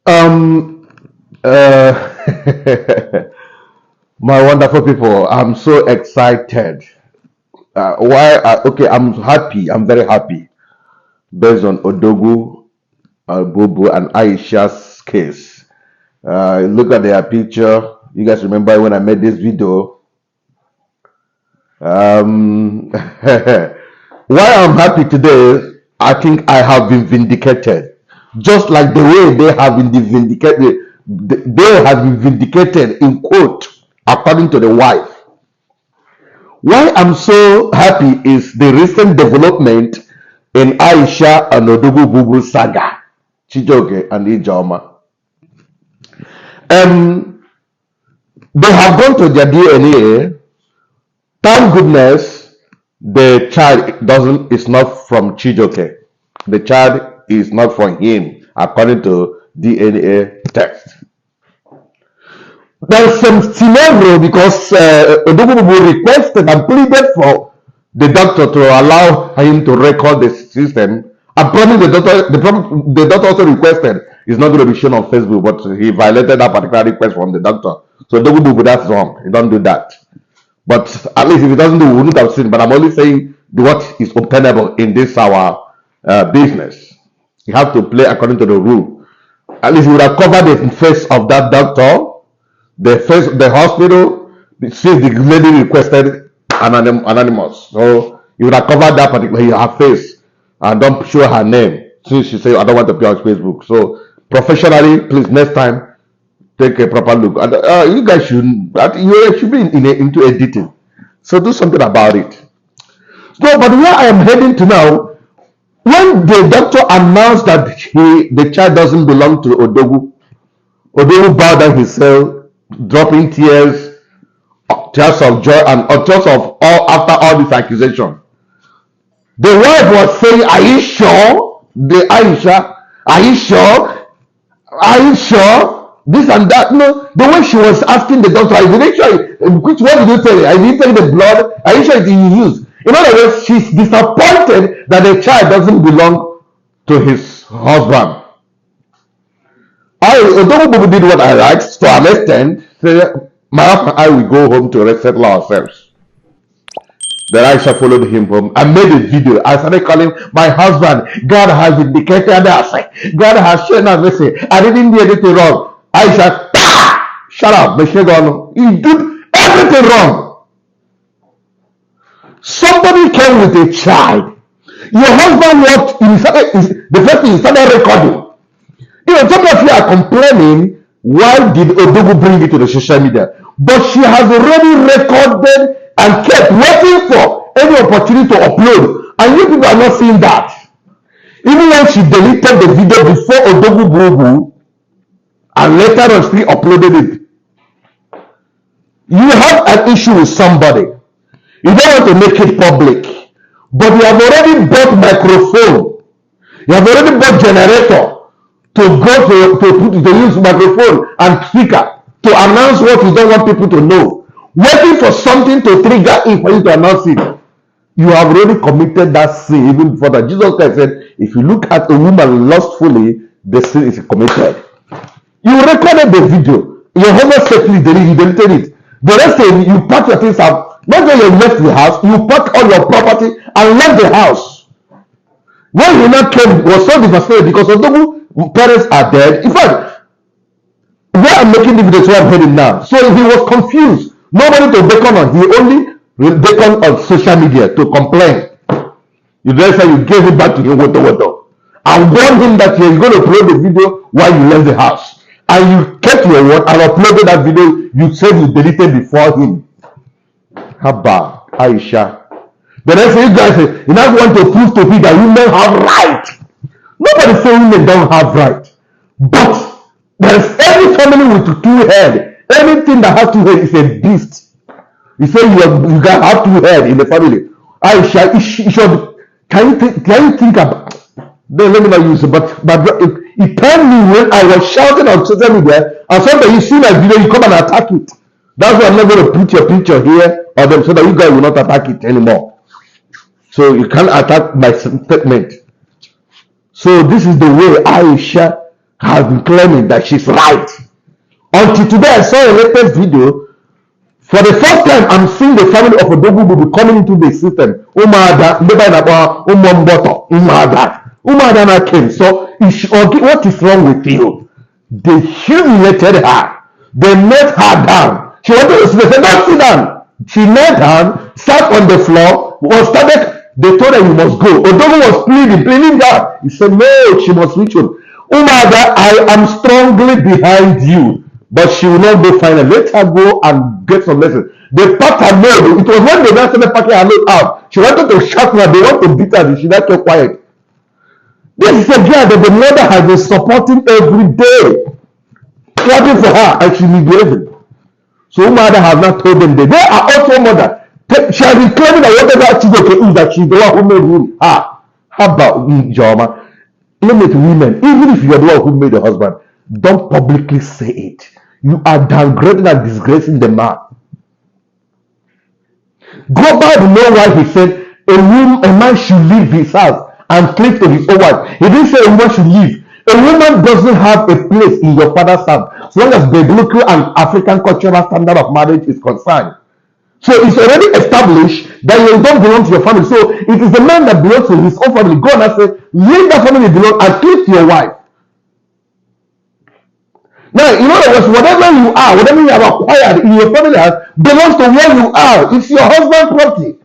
Um, uh, my wonderful people, I'm so excited. Okay, I'm happy. I'm very happy based on Odogwu, Bobo, and Aisha's case. Look at their picture. You guys remember when I made this video? Why I'm happy today, I think I have been vindicated. Just like the way they have been vindicated, they have been vindicated in quote, according to the wife. Why I'm so happy is the recent development in Aisha and Odogwu Bubu saga, Chijioke and Ijeoma. Um, they have gone to their DNA. Thank goodness the child doesn't is not from Chijioke. The child is not from him, according to DNA test. There's some scenario because Odogwu requested and pleaded for the doctor to allow him to record the system. I promise the doctor also requested it's not going to be shown on Facebook, but he violated that particular request from the doctor. So Odogwu, that's wrong. He don't do that. But at least if he doesn't do, we wouldn't have seen. But I'm only saying what is obtainable in this our business. You have to play according to the rule. At least you would have covered the face of that doctor, the face, the hospital. Since the lady requested anonymous, so you would have covered that particular her face and don't show her name. Since she said I don't want to be on Facebook. So professionally, please next time take a proper look. And you guys should be into editing. So do something about it. So, but where I am heading to now, when the doctor announced that the child doesn't belong to Odogwu bowed down himself, dropping tears of joy, and tears of all after all this accusation. The wife was saying, "Are you sure?" The Aisha, "Are you sure? Are you sure?" This and that. No, the way she was asking the doctor, "Are you sure? Which one did you tell? Are you telling the blood? Are you sure it you use?" In other words, she's disappointed that the child doesn't belong to his husband. Odogwu did what I liked to an extent. Say, my husband and I will go home to settle ourselves. Then Aisha followed him home. I made a video. I started calling my husband. God has indicated us. God has shown us mercy. I didn't do anything wrong. Aisha, shut up, Meshegon. You did everything wrong. Somebody came with a child. Your husband walked. The first thing he started recording. Some of you are complaining, why did Odogwu bring it to the social media? But she has already recorded and kept waiting for any opportunity to upload. And you people are not seeing that. Even when she deleted the video before Odogwu Bubu and later on she uploaded it. You have an issue with somebody. You don't want to make it public. But you have already bought microphone. You have already bought generator to go to use microphone and speaker to announce what you don't want people to know, waiting for something to trigger it for you to announce it. You have already committed that sin even before that. Jesus Christ said, if you look at a woman lustfully, the sin is committed. You recorded the video. Your husband safely deleted it. The rest of it, you pack your things up. Not when you left the house, you pack all your property and left the house. When he now came, was so devastated because Odogwu parents are dead. In fact, where I'm making the video is where I'm heading now. So he was confused. Nobody to beckon on. He only beckon on social media to complain. You then say you gave it back to him water. And warned him that you're going to upload the video while you left the house. And you kept your word and uploaded that video you said you deleted before him. Haba, Aisha. The next thing you guys say, you now want to prove to people that women have right. Nobody say women don't have right. But there's any family with two heads. Anything that has two heads is a beast. You say you can have two heads in the family. Aisha, can you think about? Don't let me not use it, but it pained me when I was shouting on social media and sometimes you see my video, you come and attack it. That's why I'm not going to put your picture here or them so that you guys will not attack it anymore. So you can't attack my statement. So this is the way Aisha has been claiming that she's right. Until today, I saw a latest video. For the first time, I'm seeing the family of Odogwu coming into the system. Umada, Umada came. So, what is wrong with you? They humiliated her. They met her down. She wanted to sit down. Sit down. She knelt down, sat on the floor, they told her you must go. Odogwu was pleading down. He said, no, she must reach home. Umada, I am strongly behind you. But she will not go final. Let her go and get some lessons. They packed her load. It was when they now started packing her load out. She wanted to shout her. They want to beat her. She not kept quiet. This is a girl that the mother has been supporting every day, clapping for her, and she's misbehaving. So mother has not told them that they are also mother. She has been claiming that whatever Chijioke is, that she's the one who made him. How about Ijeoma? Limit women, even if you're the one who made the husband, don't publicly say it. You are downgrading and disgracing the man. Go back to know why he said a man should leave his house and cleave to his own wife. He didn't say a woman should leave. A woman doesn't have a place in your father's house as long as biblical and African cultural standard of marriage is concerned. So it's already established that you don't belong to your family. So it is the man that belongs to his own family. Go and say, leave that family belong and cleave to your wife. Now, in other words, whatever you are, whatever you have acquired in your family house belongs to where you are. It's your husband's property.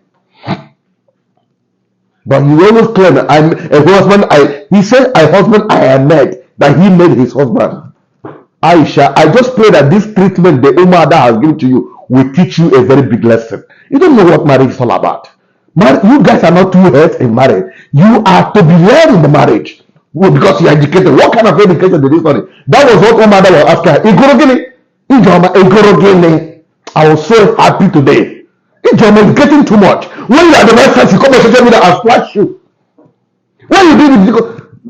But he always claimed that I'm a husband. He said, a husband I am made, that he made his husband. Aisha, I just pray that this treatment the Umada has given to you will teach you a very big lesson. You don't know what marriage is all about. You guys are not two heads in marriage. You are to be led in the marriage. Well, because you're educated. What kind of education did he study? That was what Umada was asking her. Ijeoma, I was so happy today. Ijeoma is getting too much. When you are the right friends, you come on social media and flash you. When you did it,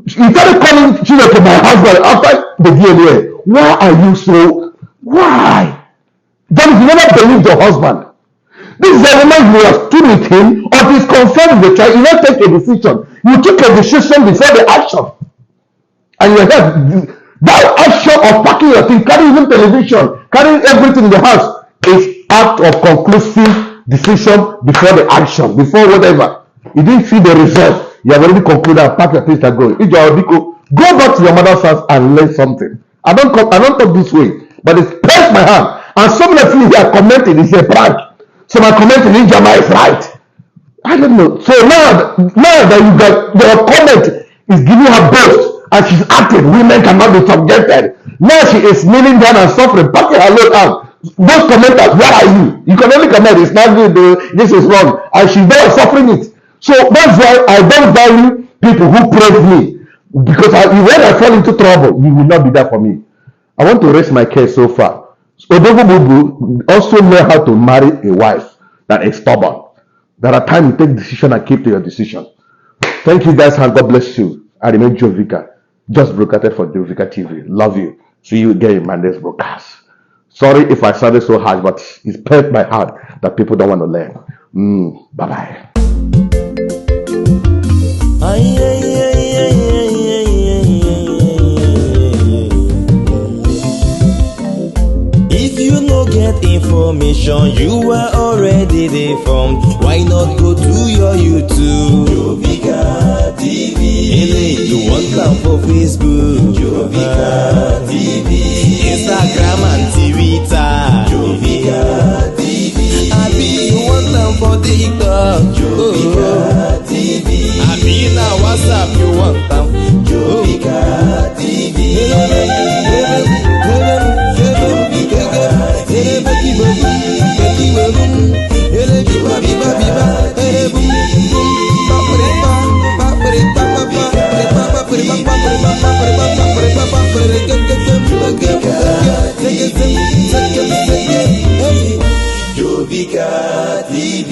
you started calling Chijioke my husband after the DNA. Why are you so? Why? Then you never believed your husband. This is a woman who has stood with him or is confirmed with the child. You not take a decision. You took a decision before the action. And you have that action of packing your things, carrying even television, carrying everything in the house is act of conclusive decision before the action, before whatever. You didn't see the result. You have already concluded and pack your things and go. Go back to your mother's house and learn something. I don't talk this way, but it's pressed my hand. And some of you here commenting, it's a prank. Some are commenting, Ijeoma is right. I don't know. So now that you got your comment is giving her boast and she's acting, women cannot be subjected. Now she is kneeling down and suffering, packing her load out. Those commenters, where are you? You can only comment, it's not good, this is wrong. And she's there suffering it. So that's why I don't value people who praise me. Because when I fall into trouble, you will not be there for me. I want to raise my case so far. Odogwu also know how to marry a wife that is stubborn. There are times you take decision and keep to your decision. Thank you guys and God bless you. I remain Joe Vika, just broadcasted for Joe Vika TV. Love you. See you again in my next broadcast. Sorry if I sounded so harsh, but it's pained my heart that people don't want to learn. Bye-bye. If you no get information, you are already deformed. Why not go to your YouTube? Joe Vika TV. Hey, you want them for Facebook? Joe Vika TV. Instagram and Twitter? Joe Vika TV. I be you want them for TikTok? Joe Vika TV. I be na WhatsApp you want them? Joe Vika TV. Joe Vika TV,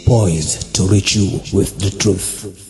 poised to reach you with the truth.